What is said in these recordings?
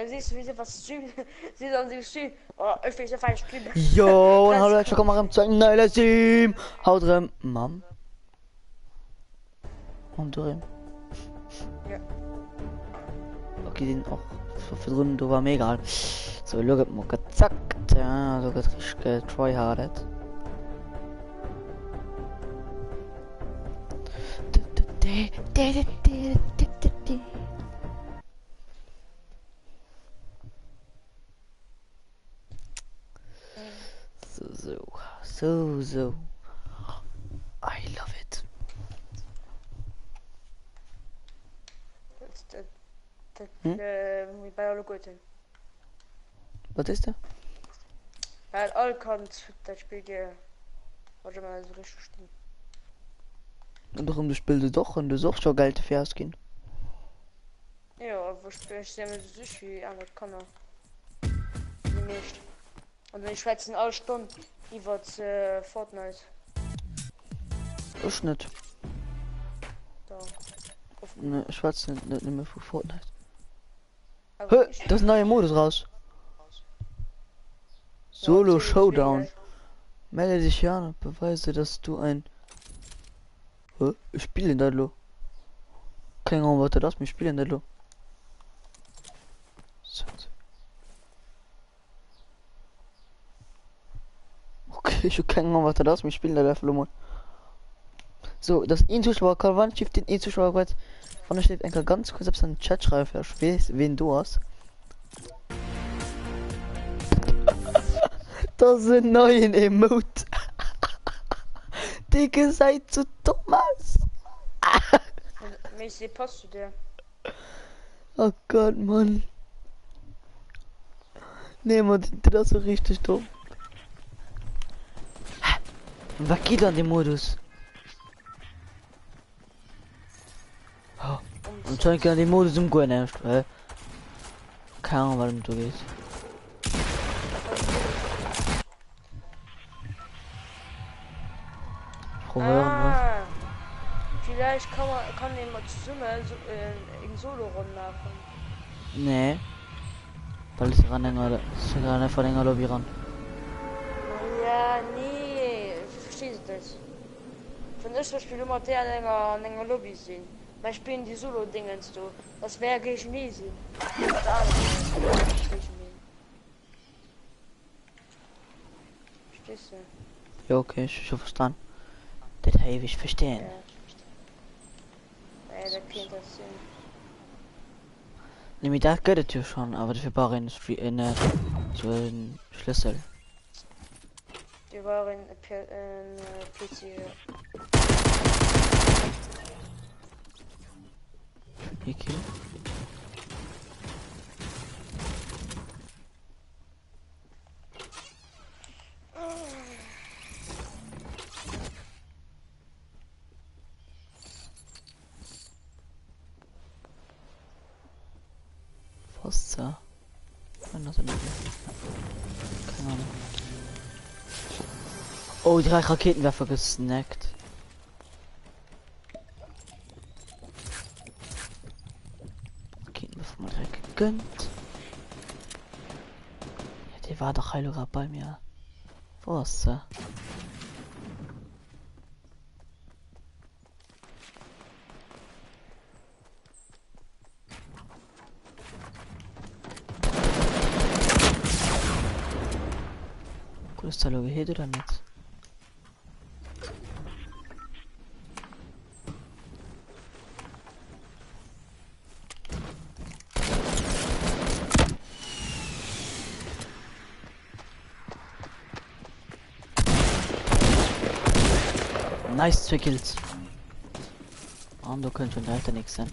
Siehst du, wie sie was streamen? Sie sollen sich streamen. Oh, ich will falsch streamen. Jo, und hallo, ich komme am zweiten Teil Team. Haut rein, Mom. Und drin. Ja. Okay, den auch verdrüben, du war mega. So, look at Mucke, zack. Ja, so geht richtig getryhardet. So. I love it. Bei alle Guten. Was ist da? Weil all kommt, das spielt ja. Warte mal, so richtig stimmt. Und darum du spielst doch und du suchst schon Geld für Askin. Ja, wo spielst du mit sich wie andere Kanner? Nicht. Und ich schwätzen alle Stunden über Fortnite. Ich nicht. Da. Ne, ich weiß nicht mehr für Fortnite. Aber Hä, das ist ein neuer Modus raus. Solo Showdown. Melde dich an und beweise, dass du ein... Hä? Ich spiele in Dadlo. Keine Ahnung, was das mir spielen Dadlo. Okay, ich habe keine Ahnung, was das mir spielen da Level. So, das Zuschauer kann wann schifft den Zuschauer kurz. Von der steht einfach ganz kurz auf einen Chat schreiben, wen du hast. Das sind neuen Emote. Dicke seid zu Thomas. Mäßig passt du dir. Oh Gott, Mann. Nee, man, das ist so richtig dumm. Was geht an dem Modus? Oh. Und schon kann den Modus umgehen erst, weil... Keine Ahnung, warum du gehst. Vielleicht kann jemand zusammen so, in Solo-Runden machen. Nee. Weil es ran einfach länger Lobby ran. Ja, nee, verstehst du das? Von uns spielen immer der länger Lobby sehen. Weil spielen die Solo-Dingens du. Das wäre gegen nie sehen. Verstehst du? Ja, okay, ich schon verstanden. Das habe ich verstehen. Ja, da kennt das Sinn. Nämlich das geht ja schon, aber dafür brauche ich so einen Schlüssel. Die waren ein PC. Okay. Was da? Keine Ahnung. Oh, 3 Raketenwerfer gesnackt. Raketenwerfer mal direkt gegönnt. Ja, der war doch heil gerade bei mir. Was da? Ist da gehört oder nicht? Nice, 2 Kills. Und du könntest schon weiter nichts sein.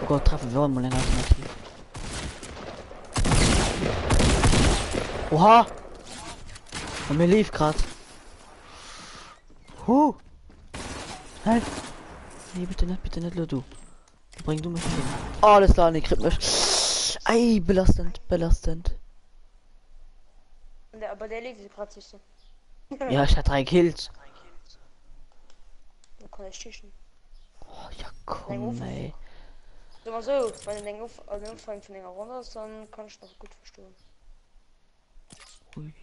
Oh Gott, treffen wir mal länger alternativ. Oha! Und mir lief grad. Nein! Nee, bitte nicht, du. Bring du mich hin. Oh, alles klar, ne, kriegt mich. Ei, belastend. Aber der liegt sich gerade sicher. Ja, ich hatte 3 Kills. Da kann er schießen. Oh, ja, komm, ey. So mal so, bei den Anfang von länger runter ist, dann kann ich noch gut verstehen. Ui.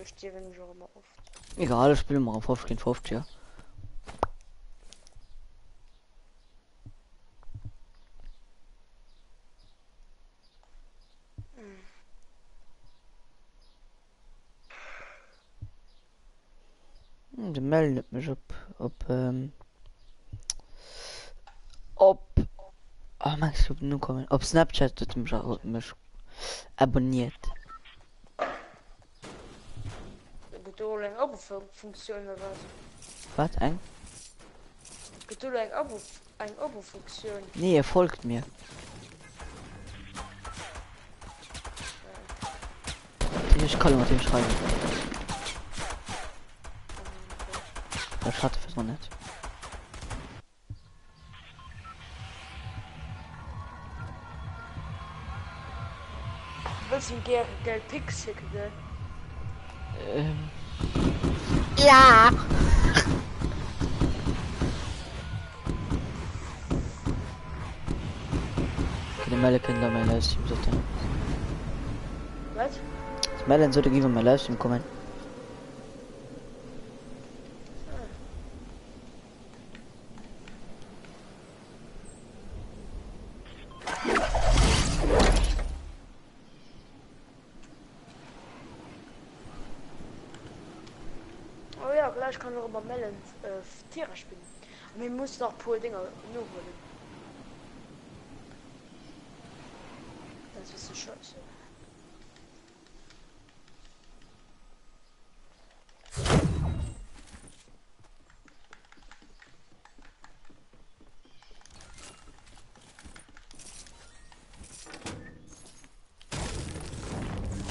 Ich stehe mich auch immer oft. Egal, ich spiele mal auf 5 gegen 5, ja. Der meldet mich ob ah, Max, ich nur kommen. Ob Snapchat tut mich abonniert. Geduld Abo-Funktion oder was? Was, ein? Geduld ein Abo-Funktion. Nee, er folgt mir. Ich kann mal dem schreiben. Das hat es noch nicht. Willst du gerne Geld Pix schicken, ne? Ja! Die Melle können da mein Livestream sollte. Was? Das Mellen sollte gegen mein Livestream kommen. Oh ja, gleich kann noch über Melon Tiere spielen. Und wir müssen noch pro Dinger nur holen. Das ist so scheiße.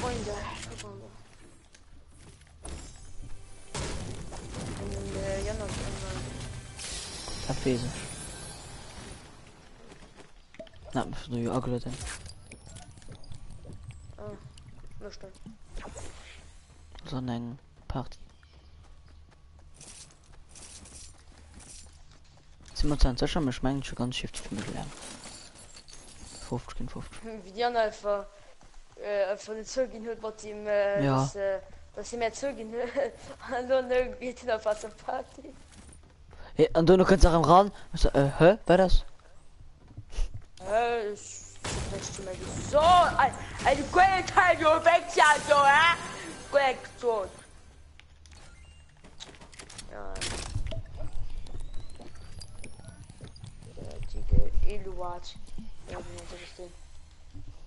Freunde, guck mal. Jana Abwesend. Na, du ja auch denn. möchte. So eine Party. 27 schon, ich meine schon ganz shift für mich lernen. 50. Wie die anderen einfach von den Zeugen hört, was ihm Ja. dass sie mehr Zeugen hallo ne geht auf was Party. Hey, und du noch kannst auch im Raum. Hä? Wer das? So, eine gute Teil, du wächst ja so, hä? Wächst so. Ja. Die Eluat. Ja,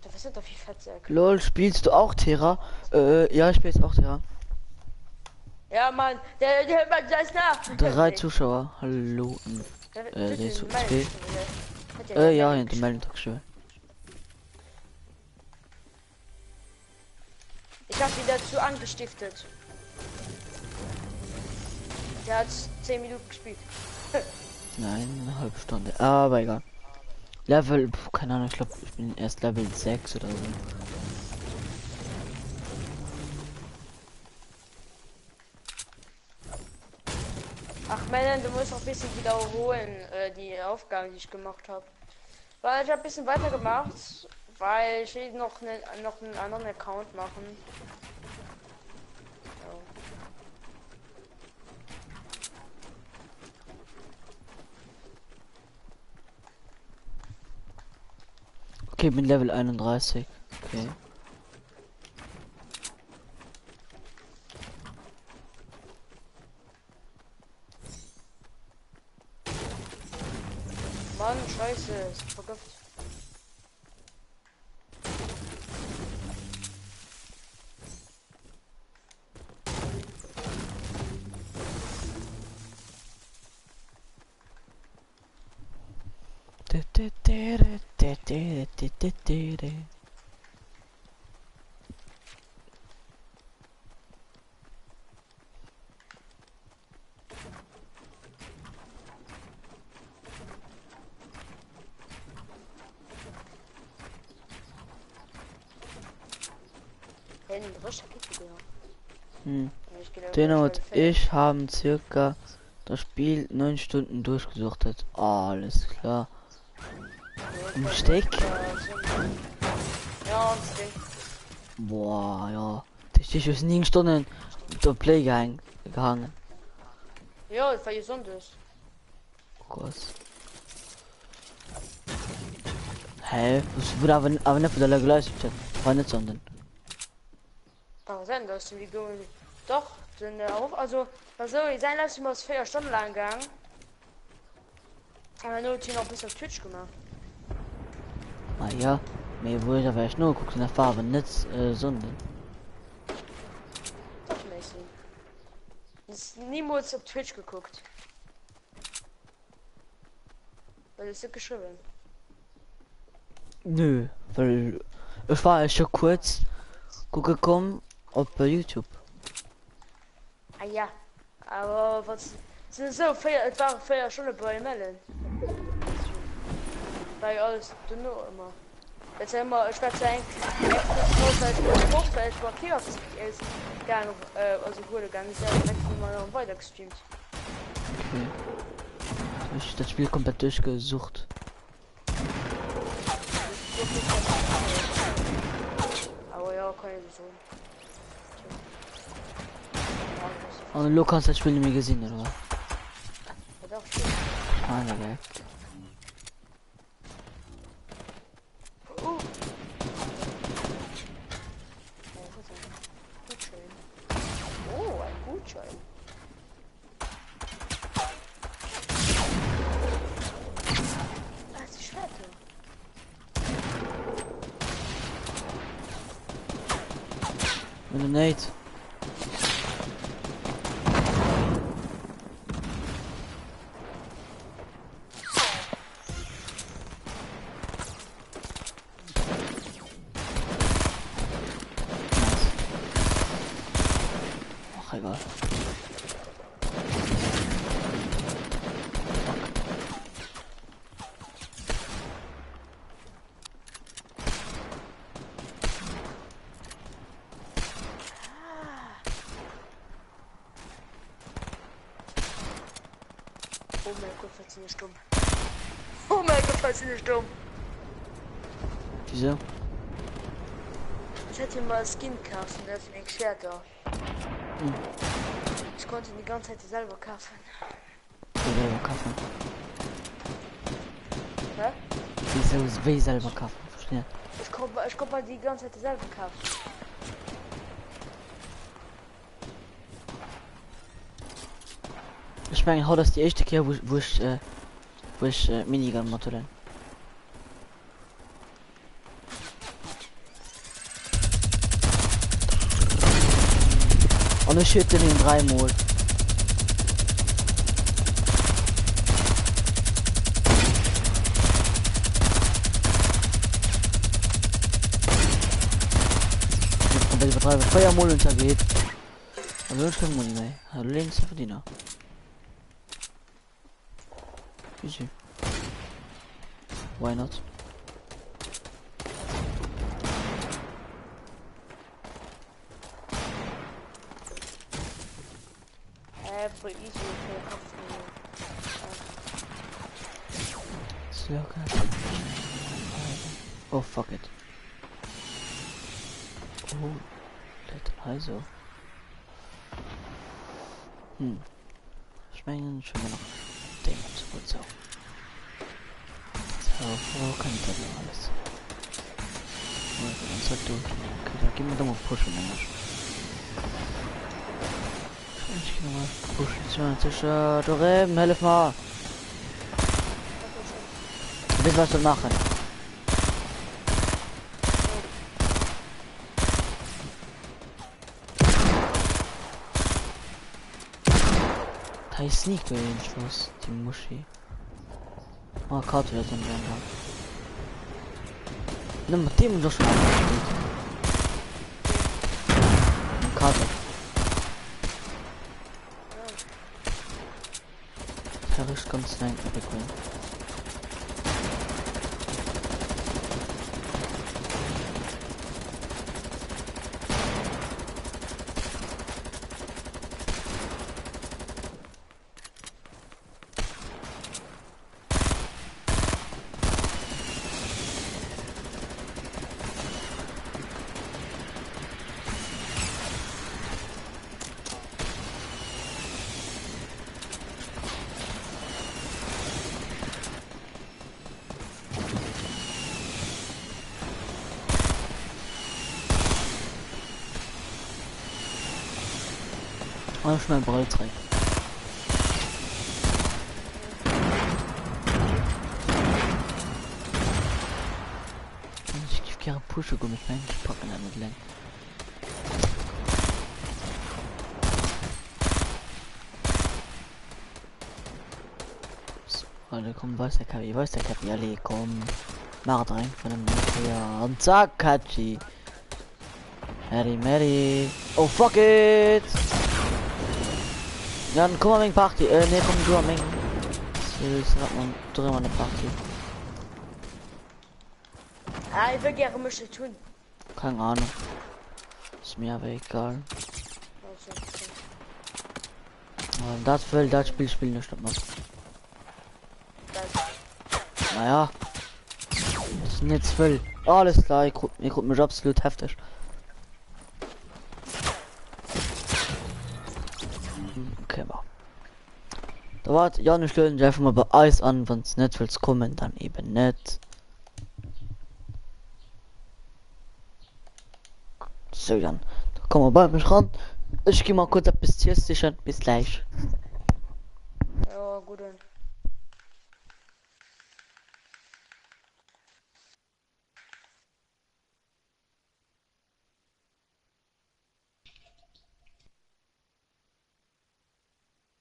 das ist doch viel Fettsack. Lol, spielst du auch Terra? Ja, ich spiele jetzt auch Terra. Ja, Mann, der hört man das nach. 3 Zuschauer. Hallo. So 2. Ja, in der Meldung schön. Ich habe ihn dazu angestiftet. Der hat 10 Minuten gespielt. Nein, eine halbe Stunde. Aber egal. Level, keine Ahnung, ich glaube, ich bin erst Level 6 oder so. Ach, Melon, du musst auch ein bisschen wiederholen, die Aufgaben, die ich gemacht habe. Weil ich habe ein bisschen weiter gemacht, weil ich will noch einen anderen Account machen. Ja. Okay, bin Level 31. Okay. Mann, scheiße, ist vergiftet. Hey, den Röscher geht wieder. Hm. Ich geht Und ich haben circa das Spiel 9 Stunden durchgesuchtet. Alles klar. Ein Steck? Ja, und Steak. Boah, ja. Ich ist 9 Stunden der Play gehangen. Ja, das war gesund ist. Groß. Hä? Was wurde aber nicht von der geleistet? War nicht sondern. Aber sein, dass du die doch, sind auch, also, also, ich sein lassen wir 4 Stunden lang gegangen. Und dann hat noch bis auf Twitch gemacht. Ah ja. Mir wurde aber ich nur gucken in der Farbe, nicht sondern. Doch, Messi. Das ist niemals auf Twitch geguckt. Weil es ist geschrieben. Nö, weil ich war schon kurz gekommen auf YouTube. Ah ja, aber was sind so viel, es waren 4 Stunden bei Mellen. Weil alles du nur immer. Jetzt immer, ich werde sagen, ich war hier auf ist gar noch, also wurde gar nicht sehr direkt mal weiter gestreamt. Okay. Ich das Spiel komplett durchgesucht. Aber ja, kann ich so. Und du kannst das Spiel nicht mehr gesehen, oder? Ja, doch. Ah, ne, Oh. Gutschein. Oh, ein Gutschein. Ah, die Schwerte. Wenn du nicht. Ach, egal. Oh mein Gott, was ist nicht dumm. Oh mein Gott, was ist nicht dumm. Wieso? Ich hätte mal Skin kaufen, das ist ein Schwert da. Ich konnte die ganze Zeit selber kaufen. Selber kaufen. Hä? Wieso will selber kaufen? Verstehe. Ich konnte mal die ganze Zeit selber kaufen. Ich meine, hau das die erste Kehr, wo ich Minigun motorieren. Und ich schütte den 3 Mal. Und wenn ich betreibe Feuermol untergeht, dann wird schon Muni mehr. Hallo, links zu verdienen. Easy. Why not? Voll easy für Kopfnähe. So, okay. Oh, fuck it. Oh, also. Ich meine schon mal noch den zu gut so. So, wo kann ich das noch alles? Oh, dann sagt du. Okay, da gehen wir doch mal pushen, Mensch. Ich geh mal pushen. Zwischen drüben, hilf mal. Willst was zu machen? Da ist nicht bei den Schluss, die Muschi. Oh, Karte wird dann werden. Nimm mit dem doch schon. Karte. Da ist ganz nein bekommen. Oh, schnell Ball trägt. Ich gebe gerne Pusche mit rein. Ich packe damit lang. So, Alter, komm, weiß der Kapi, alle, komm. Mach rein von dem Nuklear. Und zack, Katschi. Mary. Oh, fuck it! Ja, dann komm mal wegen Party. Ne, komm du am Mengen. Das hat man drüber eine Party. Ah, ich will gerne Mische tun. Keine Ahnung. Ist mir aber egal. Das will das Spiel nicht mehr. Naja. Das ist nicht viel. Alles klar, ich guck mich absolut heftig. Okay, mal. Da wart ja nicht schön, einfach mal bei Eis an, wenn es nicht willst kommen, dann eben nicht. So, dann. Da kommen wir bald mich ran. Ich gehe mal kurz ein bisschen sichern. Bis gleich. Ja, gut dann.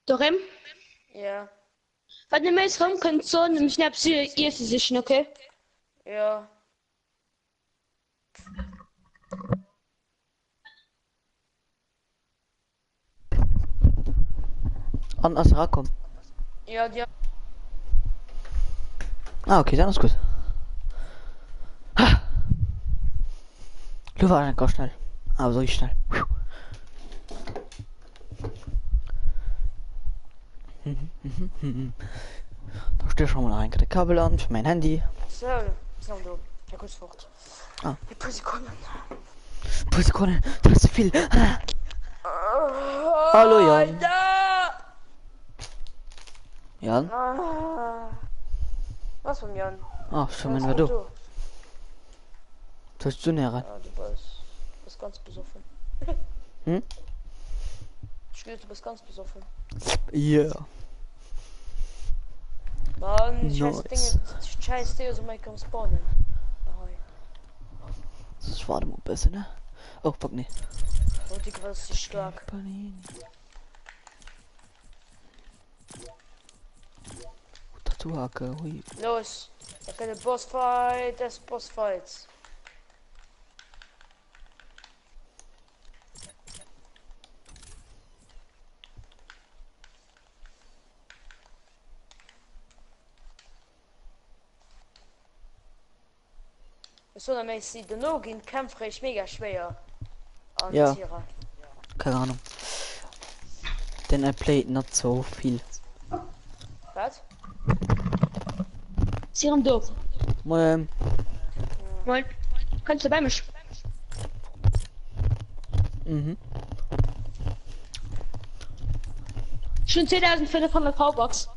Dorem, Ja. wenn du mir jetzt rumkommst, so, nimm ich nicht ihr sich, okay? Ja. An Asra kommen. Ja, die Ah, okay, dann ist gut. Ha. Du warst einfach schnell. Aber so ich schnell. Da steht schon mal ein Kabel an für mein Handy. so. So, du. Ja, kurz fort. Ah. Die paar Sekunden. Paar Sekunden, das ist zu viel. Hallo, Jan. Alter! Jan? Ah. Was von Jan? Ah, schon Was mal von du. Sollst du näher ran? Ja, du bist ganz besoffen. Hm? Ich will, du bist ganz besoffen. Yeah. Mann, Nice. scheiß Dinge so mal kann spawnen. Das war mal besser, ne? Oh, fuck, ne. Und die was ist stark. Tattoo-Hacke, hui. Los, da kann der Bossfight des Bossfights. So, dann sieht der Login kämpferisch mega schwer. An Ja. Tiere. Keine Ahnung. Denn er playt not so viel. Was? Serum doof. Moin. Moin. Kannst du bei mir? Mhm. Schon 10.500 V-Box.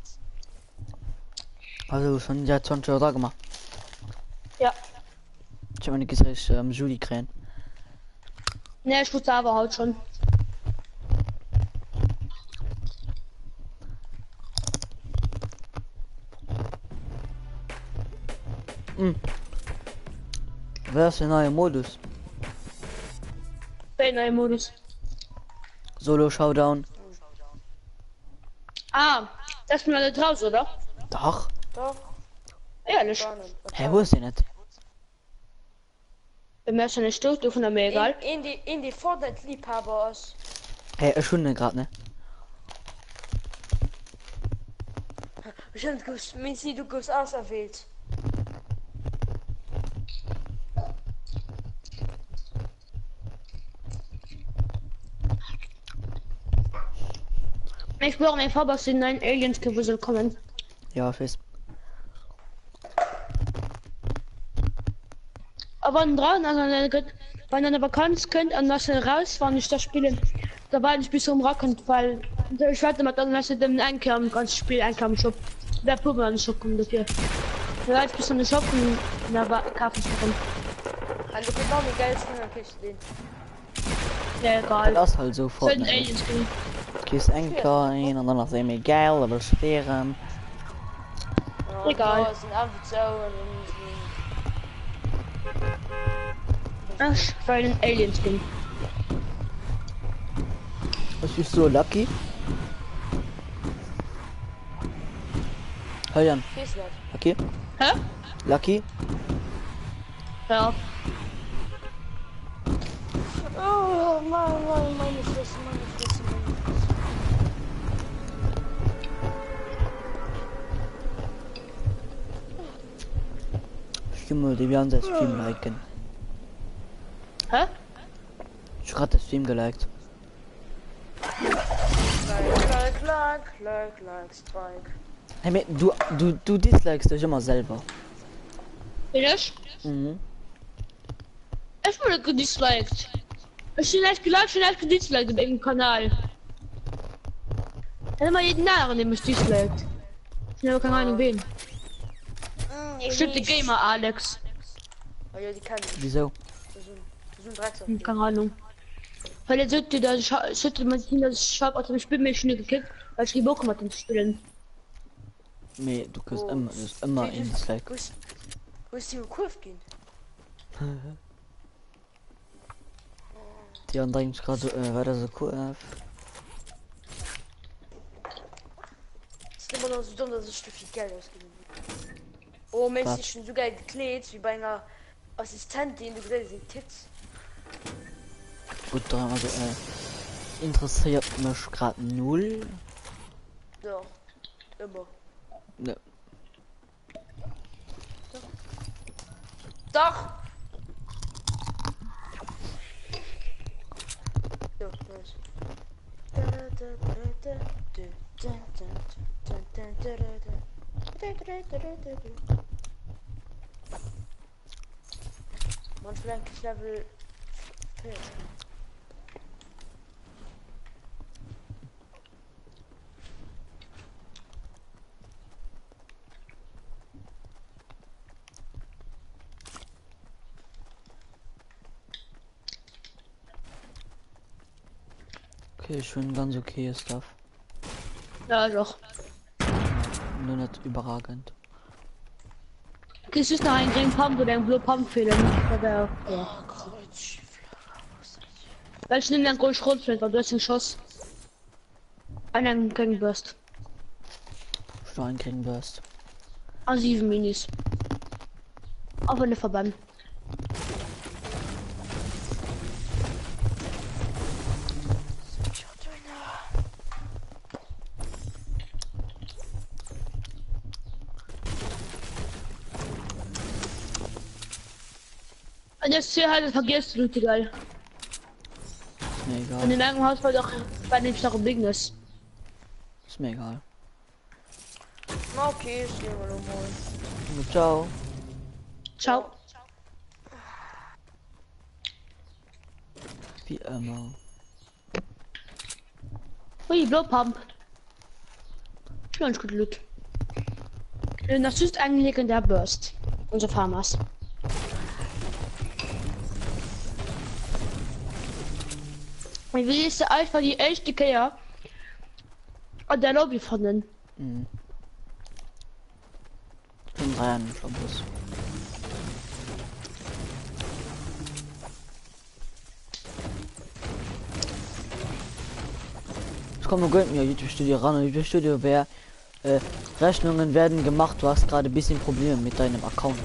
Also schon ja 20 Euro gemacht. Ja. Ich habe meine gesagt, Juli kriegen. Ne, ich wusste aber halt schon. Wer ist der neue Modus? Bei neuem Modus. Solo Showdown. Ah, das sind alle draußen, oder? Doch. Doch. Ehrlich. Spannend. Hä, wo ist der nicht? Wenn mir schon eine Stück dürfen, dann mir egal. In die Fortnite-Liebhaber aus. Hä, eine Stunde gerade, ne? Bestimmt, Missy, du gehst auserwählt. Ich brauche mein V-Box, die neuen Aliens-Gewusel kommen. Ja, ich weiß. Aber dran, also wenn eine Vakanz könnt, an was raus, wann ich das spielen. Da war ich bis umrockend, weil ich werde mal dann lasse dem Einkam ganz Spiel Einkam Shop. Der Puppe an den Shop kommt dafür. Da ich bis an den Shop und da war Kaffee bekommen. Also genau wie geil ist, dann kriegst du den. Ja, egal. Das halt so Sollten Fortnite. Aliens gehen. Kiss Enker ein und dann noch sehr geil, aber schwer. Ja, Egal. ja, sind einfach so und Ach, weil ein Aliens bin. Was ist so lucky? Hey Jan, Kiss nicht. Lucky? Hä? Lucky? Ja. Oh, meine Fresse, meine Fresse, meine Fresse. Stimme, die wir unser Stream liken. Hä? Ich hab das Stream geliked. Like, strike. Hey, du dislikest dich immer selber. Bin ich? Mhm. Ich wurde gedisliked. Ich bin nicht geliked, schon nicht gedisliked auf irgendeinem Kanal. Dann immer jeden Namen, den mich disliked. Ich habe keine Ahnung wen. Bestimmt die Gamer Alex. Oh ja, die kann ich. Wieso? Das sind Drecksau. Keine Ahnung. Weil er sagte, dass ich habe Spiel mir schon gekickt, weil ich die Bock hatte zu spielen. Nee, du kannst Oh. immer, du hast immer ein Dislike. Wo ist die Kurve gehen? Die anderen gerade weiter so cool. Es ist immer noch so dumm, dass ich so viel Geld ausgegeben habe. Oh, Mensch, Was? ich schon so geil gekleidet, wie bei einer Assistentin, du gesehen, die Tits. Gut, dann also interessiert mich gerade null. Doch. Immer. Ne. Doch! So, los. Man vielleicht Level 4. Okay, schon ganz okay Stuff. Ja, doch. Nur nicht überragend. Kriegst du noch einen grünen Pump oder einen Blue Pump fehlen? Ja. Weil ich nehme den großen Schrotfeld, weil du hast den Schuss. Einen grünen Burst. Stein kriegen wirst. 7 Minis. Auf eine Verband. Und das Ziel halt, das vergisst du, geil. Ist mir egal. Und in meinem Haus war doch bei dem Sache Business. Ist mir egal. Na okay, ich gehe mal umholen. Ciao. Ciao. Wie immer. Ui, Blue Pump. Schon gut Loot. Das ist eigentlich in der Burst. Unser Farmers. Wie ist der einfach die echte Kehr an der Lobby von den? Mhm. Bin rein, Bus. Ich komme gönnt mir YouTube Studio ran und YouTube Studio wäre Rechnungen werden gemacht. Du hast gerade ein bisschen Probleme mit deinem Account.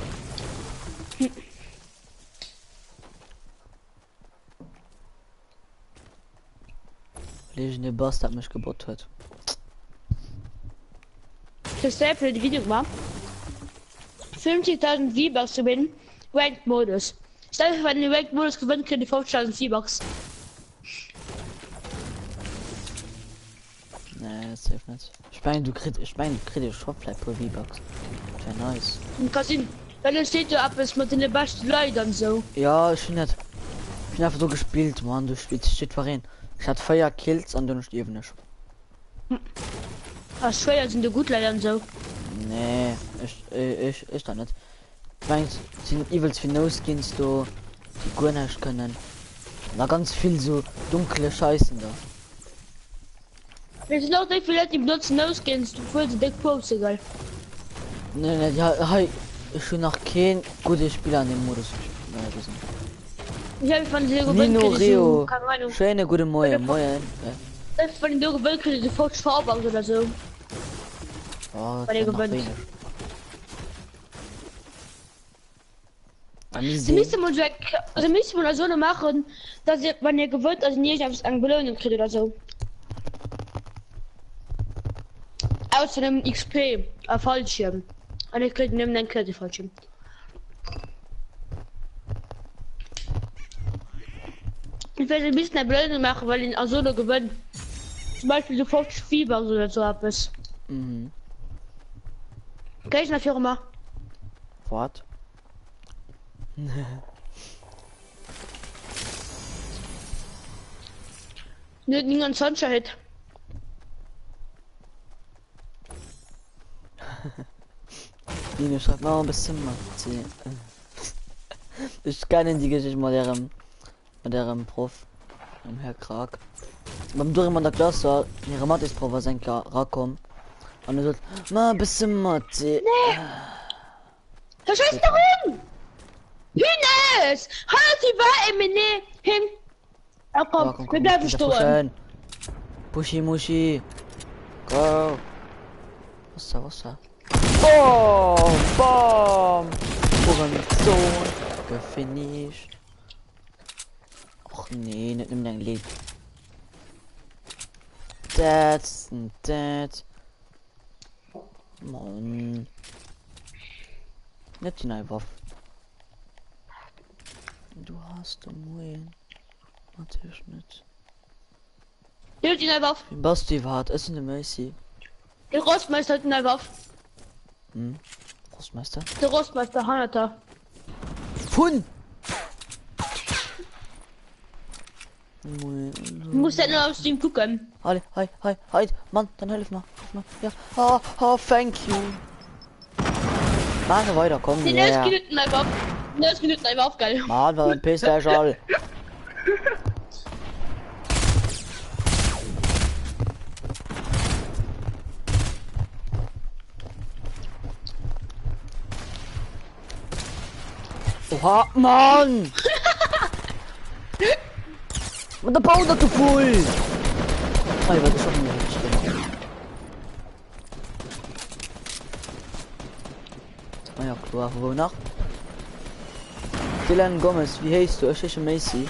Legende Bast hat mich gebot hat. Das ist für die Video gemacht. 50.000 V-Bucks zu gewinnen. Ranked Modus. Stell dir vor, wenn du Ranked Modus gewinnt, kriegst du 50.000 V-Bucks. Nee, safe nicht. Ich meine, du kriegst Shopfly pro V-Bucks. Wäre nice. Und Kasin, dann steht du ab, es mit den besten Leuten so. Ja, ich bin nicht. Ich bin einfach so gespielt, Mann. Du spielst steht rein. Ich hatte Feuer Kills und du nicht eben nicht. Ach, schwer sind die gut Leute so. Nee, ich da nicht. Ich meine, sind Evils für No Skins, du die gut nicht können. Da ganz viel so dunkle Scheißen da. Wir sind auch nicht vielleicht die benutzen ausgehen, du fühlst dich Pose, geil. Ne, ja, hey, ich schon nach kein gutes Spiel an dem Modus gesehen. Ich habe von dir Nino gewöhnt, Rio. keine Ahnung. Schöne gute Moin, moin. Ich habe von dir gewöhnt, die Fox Farbe oder so. Oh, Bei dir gewöhnt. Sie müssen mal so, also müssen wir so machen, dass ihr, wenn ihr gewöhnt, also nicht aufs eine Belohnung kriegt oder so. Außer dem XP, ein Fallschirm. Und ich krieg neben den Fallschirm. Ich will ein bisschen eine Belohnung machen, weil ich also nur gewöhnt. Zum Beispiel so 50 Fieber oder so etwas. Mhm. Kann ich nach Firma? What? Nicht niemand Sunshine. Nino schreibt mal ein bisschen mal. Ich kann die Geschichte mit deren Prof. Im Herr Krag. Beim Durchmann in der Klasse, ihre Mathe-Prof war sein Rakom. Und er sagt, mal ein bisschen Mathe. Was heißt darum? Hühnes! Halt die Wahl im hin! Oh, komm, wir bleiben stehen. Pushy Muschi. Go. Was da? Boom! Boom! Organisation. Gefinished. Och nee, nicht nimm dein Lied. That's that. Mann. Nicht die neue Waffe. Du hast den Moin. Natürlich nicht. Hier die neue Waffe. Basti wart, es ist eine Messi. Der Rostmeister hat eine neue Waffe. Hm? Großmeister? Der Rostmeister Hanata. Fun! Du musst ja nur aus dem gucken. Hi, Mann, dann hilf mal. Ja. Oh, thank you. Mach weiter, komm. Die 9 Minuten einfach. 9 Minuten einfach auf, geil. Mann, was ein Piss, der Schall. Oha, Mann! Und der Bau da zu voll! Ay, was ist schon wieder? Ah ja, klar, wo nach? Dylan Gomez, wie heißt du? Ich ist Macy.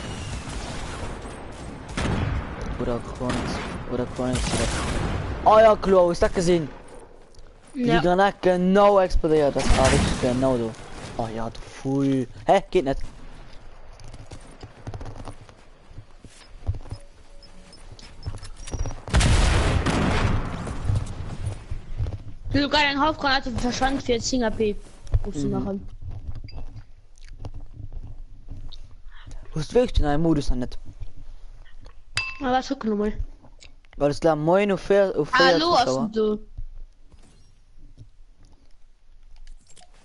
Oder Chronix. Ah ja, klar, ist das gesehen? Ja. Die Granate genau explodiert, das war richtig genau so. Oh ja, du Full. Hä? Geht nicht. Sogar ein Haufgranate verschwand für 10 AP. Musst du machen. Du hast wirklich den einen Modus noch nicht. Aber was gucken wir mal. Weil es klar, moin auf Hallo, was du?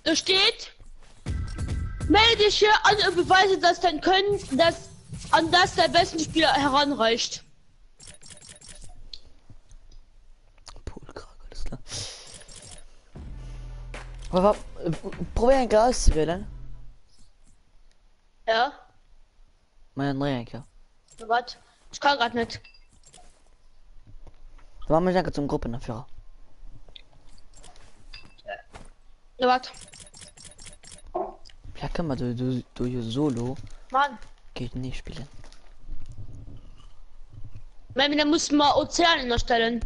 Da steht, melde dich hier an und beweise, dass dein Können, an das der besten Spieler heranreicht. Poolkrag, alles klar. Aber probier ein Gas zu wählen. Ja, Mein Reinker. was? Ich kann grad nicht. Da machen wir danke zum Gruppenführer. Ja, was? Ja, kann man du Solo Mann, geht nicht spielen. da muss man Ozean erstellen.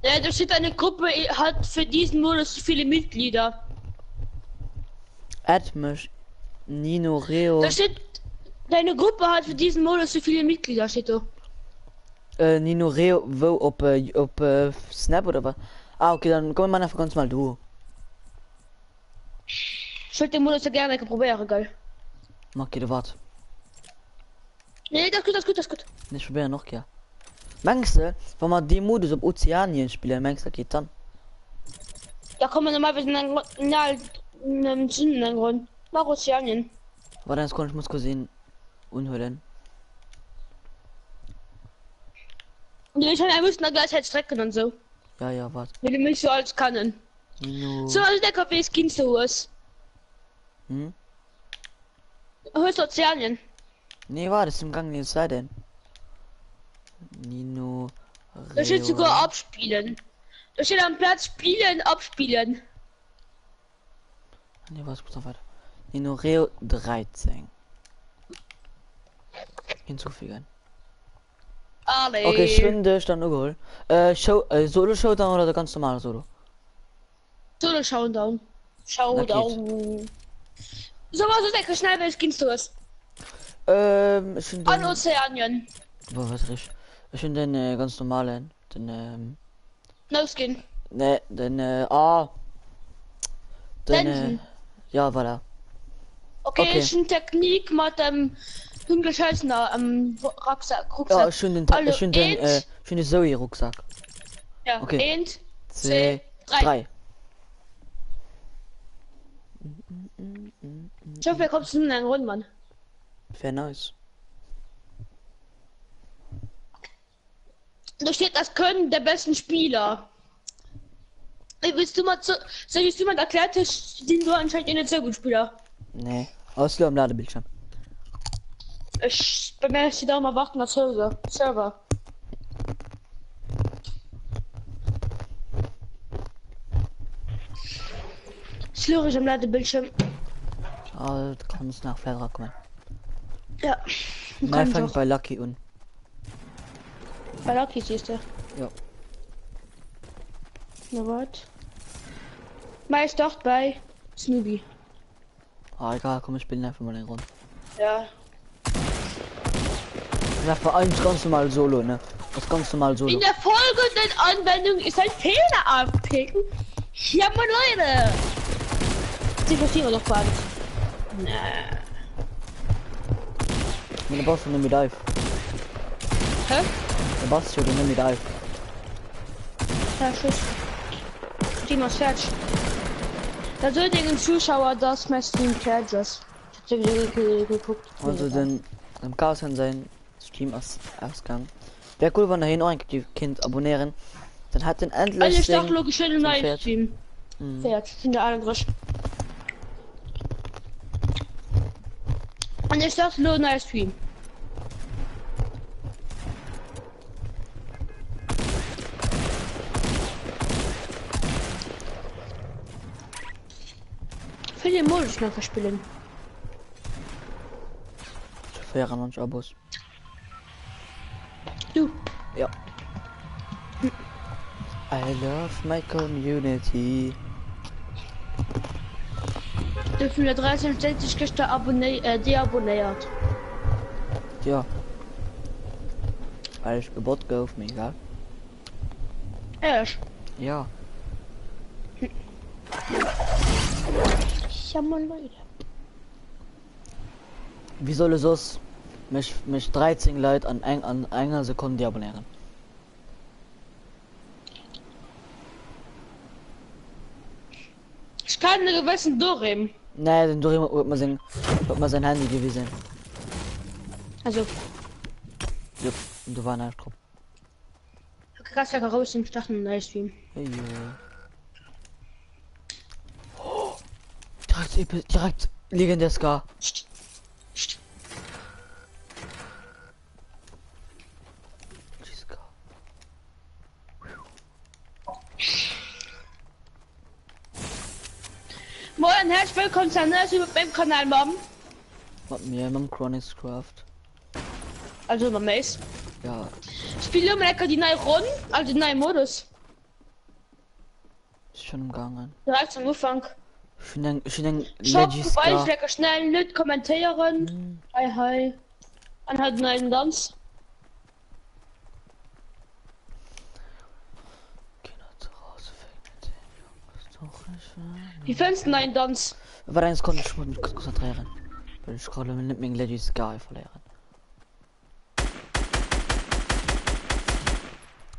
Ja, da steht eine Gruppe, hat für diesen Modus so viele Mitglieder. Atmisch, Nino Reo. Da steht, deine Gruppe hat für diesen Modus so viele Mitglieder, steht da. Nino Reo, wo op Snap oder was? Ah, okay, dann kommen wir einfach ganz mal du. Ich würde den Modus ja gerne probieren, geil. Mach dir was. Nee, das ist gut. Ich probiere noch, ja. Meinst du, wenn man die Modus auf Ozeanien spielen, meinst du, geht dann? Da kommen wir normalerweise in einem Grund. Nach Ozeanien. Warte, jetzt kann ich muss sehen. unhüllen. Ja, ich muss noch gleich strecken und so. Ja, ja, was? Wenn du mich so alles können. Nino. So, also der Kaffee ist Kind so was. Hm? Höchstozeanien. Nee, war das im Gang nicht sei denn. Nino. Da steht sogar abspielen. Da steht am Platz spielen, abspielen. Nee, was muss noch weiter? Nino Reo 13. Hinzufügen. Alle. Okay, schwinde stand geholt. Solo Showdown oder der ganz normale Solo? Solo Showdown. Showdown. So was ist der schnell, wenn es Kind so ist. Ich finde An den, Ozeanien. was ich finde den ganz normalen, den No Skin. ne, den Benson. ja, voilà. Okay, ist eine Technik mit dem ungescholtener Rucksack. Ja, schön Also, den schöne Zoe Rucksack. Ja, okay. 1, 2, 2, 3. Ich hoffe, wir kommen zu einem Rundmann. Fair nice. Da steht das Können der besten Spieler. Willst du mal erklärt, den du anscheinend nicht so gut Spieler. Nee, Ausler am Ladebildschirm. Ich bemerke sie da mal warten als Server. Slur ich am Ladebildschirm. Ah, du kannst nach Feld kommen. Ja. Nein, fängt bei Lucky an. Bei Lucky siehst du. Ja. Na wat? Meist doch bei Snoopy. Ah, egal, komm, ich spiele einfach mal den Rund. Ja. Ja, vor allem ganz normal Solo, ne? Das ganz normal Solo. In der folgenden Anwendung ist ein Fehler abpicken. Ja, meine Leute. Sie verstehen doch gar nicht. Nee. Mit der Boss von dem Dive. Hä? Der Boss schon dem Dive. Ja, tschüss. Die mal fertig. Da soll den Zuschauer das mein Stream Chargers. Ich hab geguckt. Also den Chaos kann sein Stream Ausgang. Wäre cool, wenn er hier noch ein Kind abonnieren. Dann hat den endlich. Also ich dachte logisch schön im Fährt. Livestream. Fährt. In der anderen. Und ich dachte nur Livestream. Für den Modus noch verspielen. Fairer manch Abos. Du. Ja. I love my community. Dürfen wir 63 gestern deabonniert. Ja. Weil ich Gebot auf mir, egal. Erst. Ja. Ja, mal Leute. Wie soll es aus? Mich 13 Leute an einer Sekunde deabonnieren. Ich kann einen gewissen durchheben. Nee, den Dorim wird man sein Handy gewesen. Also, Ja, und du war nicht drauf. krass, ja, raus im Stachel im Livestream. Hey, oh, direkt legendär Scar. Scar. Moin, herzlich willkommen zu einer neuen meinem Kanal, Mom. Mit mir, mit Chronix Craft. Also, Mom ist. Ja, Spiele mir lecker die neue Runde, also den neuen Modus. ist schon im Gange. Direkt zum Anfang. Ich bin ein Shop, Leggy wobei ich Scar. lecker schnell nicht kommentieren. Hi, hi. Und halt einen Tanz. Kinder zu Hause wegen den Jungs doch nicht wahr. Wie findest du einen Tanz? Aber eins konnte ich mich kurz konzentrieren. Weil ich gerade mit dem Leggy Scar verlieren.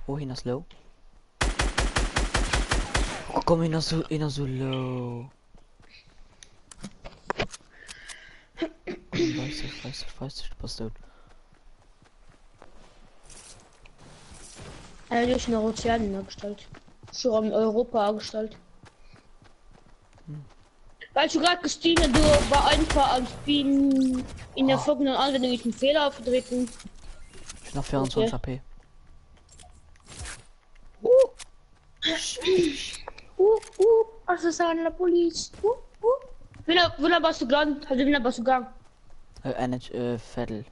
Wohin das low? Oh, komm in so low. weiß ich, was du. Durch eine Ozeanen angestellt. Schon in Europa angestellt. Weil du gerade Christine, du war einfach als Bienen in der folgenden Anwendung einen Fehler aufgetreten. Ich bin noch 24 HP. Also sagen la Police. Wiener warst du gegangen? Also Wiener warst du gegangen? Vettel.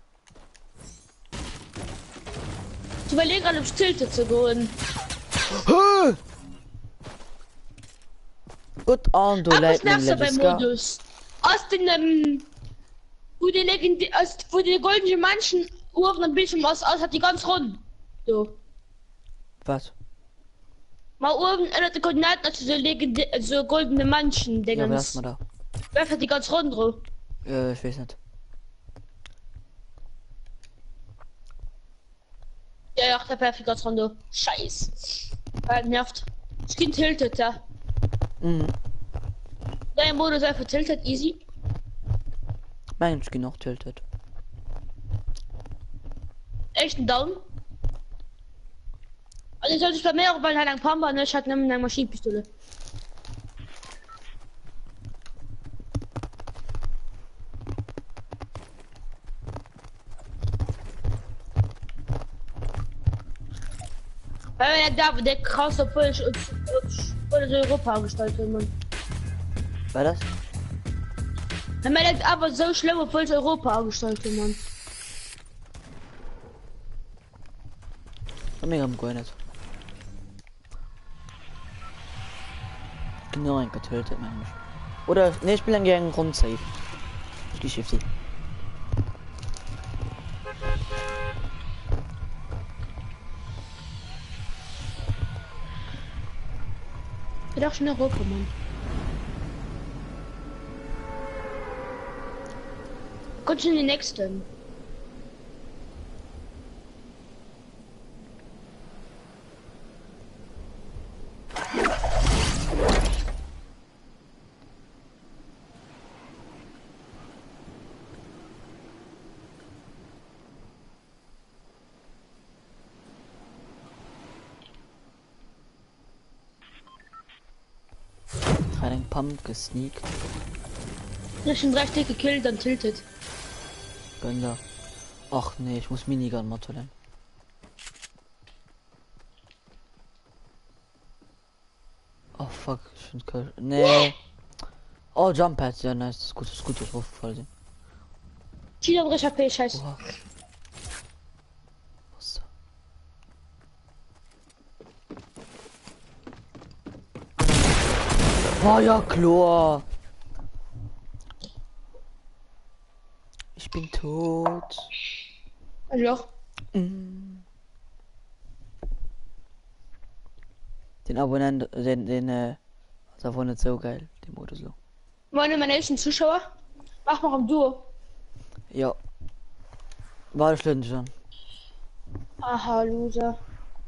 Ich überlege gerade, ob Stilte zu gehen. Gut an, du Was nervst du Lightning, beim Modus? Aus den, wo die goldenen Manchen Uhren am Bildschirm aus hat die ganz rund. So. Was? Mal oben ändert die Koordinaten, also so goldene Manchen, Ja, Dingens. lass mal da. Wer hat die ganz rund drauf? Ich weiß nicht. Ja, der perfekt ganz rund drauf. Scheiß. Nervt. Skin tiltet, ja. Mhm. Dein Modus einfach tiltet, easy. Mein Skin noch tiltet. Echt ein Down. Also sollte ich bei mir auch bei einer Pamba, ne? Ich hatte nämlich eine Maschinenpistole. Weil der krass obwohl ich Europa gestaltet, Mann. War das? Wenn man denkt, aber so schlimm obwohl ich Europa gestaltet, Mann. Mega am nicht. Genau ein getötet, Mensch. Oder ne, ich bin dann gegen Grundsafe. Geschäftig. Ich dachte schon Europa, Mann. Kommt schon die nächsten. Einen Pump gesneakt. Ja, schon 3 Stück gekillt, dann tiltet. Bänder. Ach nee, ich muss Minigun modeln. Oh fuck, ich finde cool. Nee. Oh, Jump Pads, ja nice, das ist gut, das voll sehen. China und HP, scheiße. Oha. Was? Oh ja, Chlor. Ich bin tot. Also, Den Abonnenten, das war nicht so geil, den Modus so. meine nächsten Zuschauer. Mach mal am Duo. Ja. War das schlimm schon. Aha, Loser.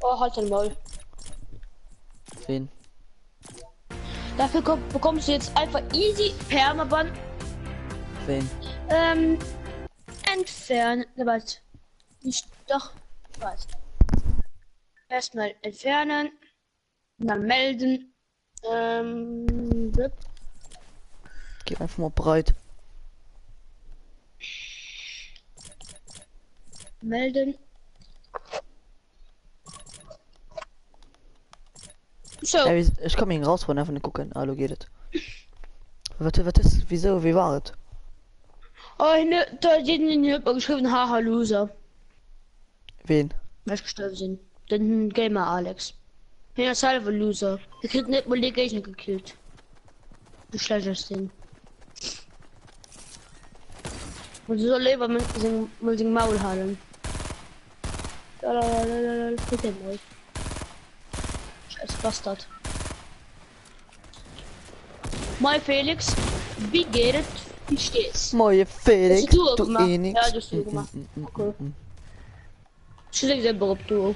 Oh, halt den Maul. Wen? Dafür bekommst du jetzt einfach easy Permaban. Wen? Entfernen. Ne, warte. Nicht, doch. Warte. Erstmal entfernen. Dann melden. Geh einfach mal breit. Melden. So. Ja, ich kann mich raus von einfach nicht gucken. Hallo, geht es? Was ist? Wieso? Wie war es? Oh, da jeden geschrieben, haha, Loser. Wen? Was gestorben sind. Den Gamer Alex. Ja, selber Loser. Der kriegt nicht mal die Gegner gekillt. Du schlechtest Ding. Und so lieber mit dem Maul halten. Bitte mal. Scheiß Bastard. Moi Felix, wie geht es? Wie steht's? Moje Felix, Hast du du gemacht? eh nix. Ja, das hast du gemacht. Okay. Ich will selber ob du.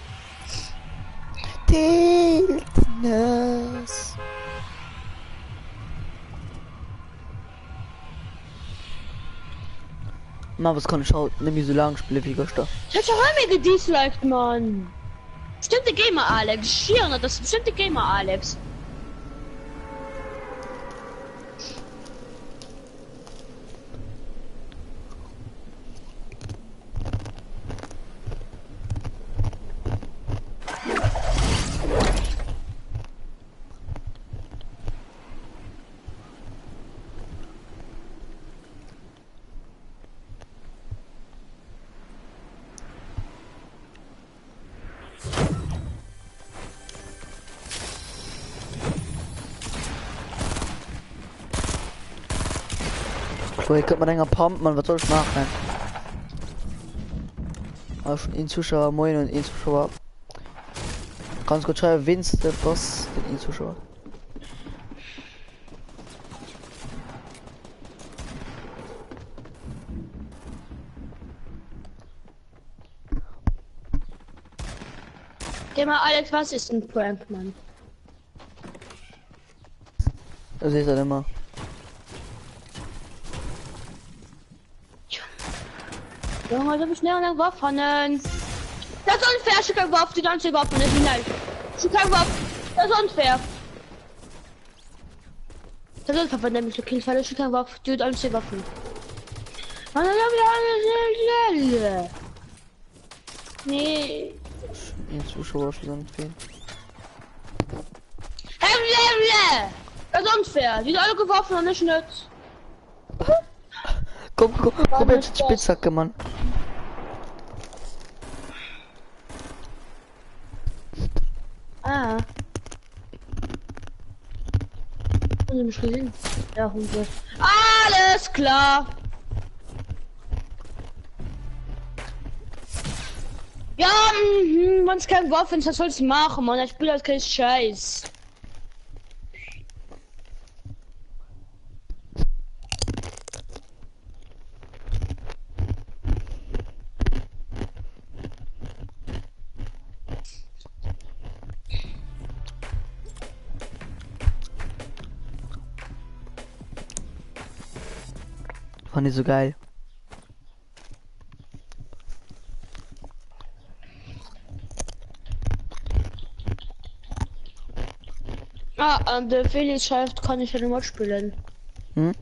Tiltness. Mal was kann ich auch nämlich so lange spielen wie gestern. Ich hab schon einmal gedisliked, Mann. Bestimmte Gamer Alex. Schieren, das ist bestimmte Gamer Alex. So, hier könnte man länger pumpen, man, was soll ich machen? Aber schon ein Zuschauer, moin und ein Zuschauer. Ganz gut schreiben, wenigstens der Boss, den Zuschauer. Gamer Alex, was ist ein Prank, Mann? Das ist halt immer. Junge, so schnell an der Waffen. Das ist unfair, ich kann Waffen, die ganze Waffen, das ist nicht. Ich kann Waffen, das ist unfair. Das ist unfair, wenn der mich so killt, weil ich kann Waffen, die ganze Waffen. Nee. Ein Zuschauer schon fehlen. Das ist unfair, die sind alle geworfen und nicht nützt. Komm jetzt Spitzhacke, Mann. Ah. Haben Sie mich gesehen? Ja, Hunde. Alles klar. Ja, wenn es kein Waffen ist, was soll's machen, Mann? Ich spiele halt kein Scheiß. Fand ich so geil. Ah, der Felix schreibt, kann ich ja nicht mal spielen. Hm?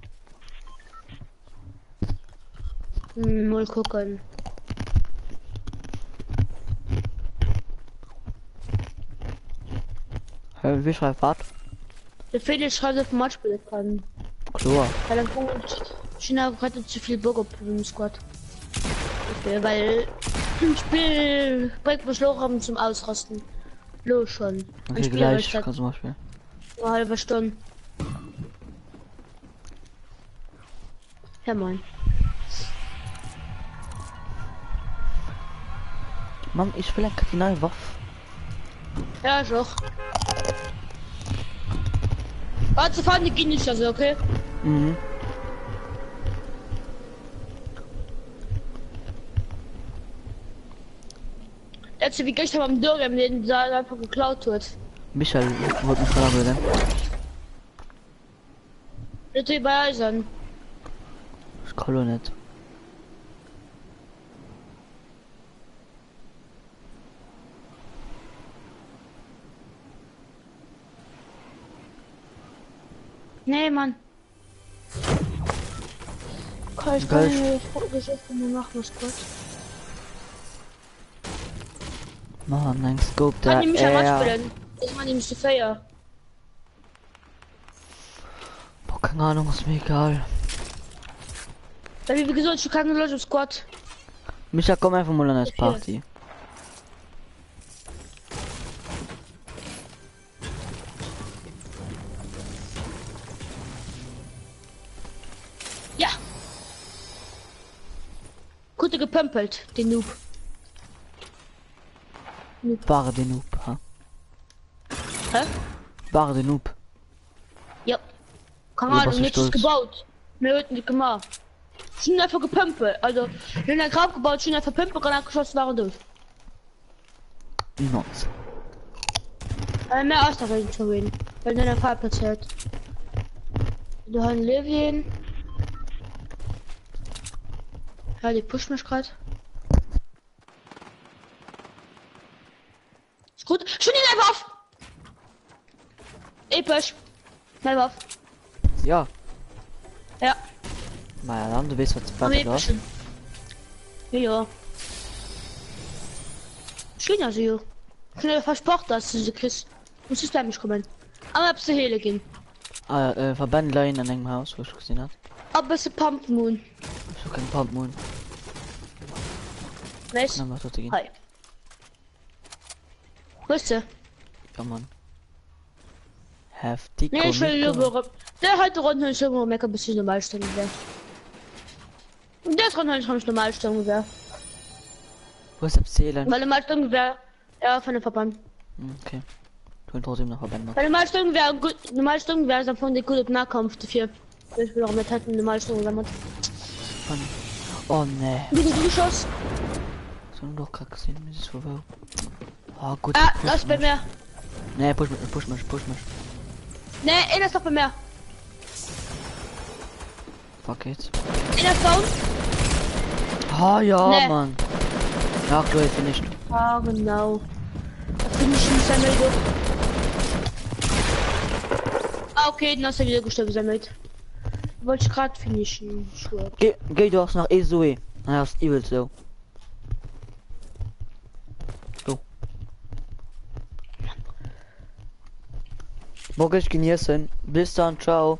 Mal gucken. Wie schreibt was? Der Felix schreibt, dass man mal spielen kann. Klar. Weil dann kommt China gerade zu viel Bürger im Squad. Okay, weil im Spiel bringt mich Loch haben zum Ausrasten. Los schon. Okay, gleich kannst du mal spielen. Eine halbe Stunde. Ja, moin. Mann, ich will eine Kardinalwaffe. Ja, ich auch. Warte, fahren die gehen nicht also, okay? Mhm. Letzte wie gestern beim Dürren, den da einfach geklaut wird. Michael wollte mich gerade reden. Bitte bei Eisern. Ich kann doch nicht. Nee, Mann. Kann ich Geil. keine Geschäfte mehr machen, was Gott. Mann, ein Scope, Kann der die mich ja mal spielen? Ich meine, die müsste feiern. Boah, keine Ahnung, ist mir egal. Weil wie gesagt, ich kann Leute im Squad. Micha, komm einfach mal an das Party. Ja. Gute gepömpelt, den Noob. Wahre den Noob, ha? Hä? Wahre den Noob. Ja. Keine Ja, Ahnung, was ist nichts stolz. gebaut. Mehr wird nicht gemacht. Schon einfach gepömpelt. Also, wenn er Grab gebaut, schon einfach pömpelt, kann er geschossen waren durch. Nice. Mehr Ausdauer zu reden. Wenn er den Fall platziert. Du hast ein Levien. Ja, die pusht mich gerade. Ist gut. Schon die Leib auf! Episch. Leib auf. Ja. Ja, Na dann, du weißt, was am weiter da. epischen. Ja. Schön, also, jo. Schnell versprochen, dass du sie kriegst. Muss ich bei mich kommen. Aber ob sie Hele gehen. Ah, Verbändlein an einem Haus, wo ich gesehen hab. Aber es ist Pump Moon. So kein Pumpmoon. Weißt Dann was dort gehen. Hi. Weißt du? Ja, Mann. Heftig. Nee, ich will nur. Der hat Runde schon mal mecker bis ich normal stellen wäre. Und der Runde kann ich normal stellen wäre. Wo ist das Zählen? Weil normal stellen wäre. Ja, von dem Verband. Okay. Ich will trotzdem noch Verbänden. Weil normal stellen wäre gut. Normal stellen wäre dann von der guten Nahkampf dafür. Ich will auch mit hätten normal stellen damit. Oh ne. Wie du geschossen? So doch gerade gesehen, wie es so war. Oh gut. Ah, push das bei mich. mir. Nee, push mich. Nee, einer ist doch bei mir. Fuck it. Einer ist down. Ah ja, Nee. Mann. Ja, du hast nicht. Ah, genau. Da bin ich nicht sammelt. Ah, okay, dann hast du wieder gestorben sammelt. Wollte ich gerade finishen. Sure. Geh du auch nach Ezue. Na, das ist übel so. Go. Morgen genießen. Bis dann, ciao.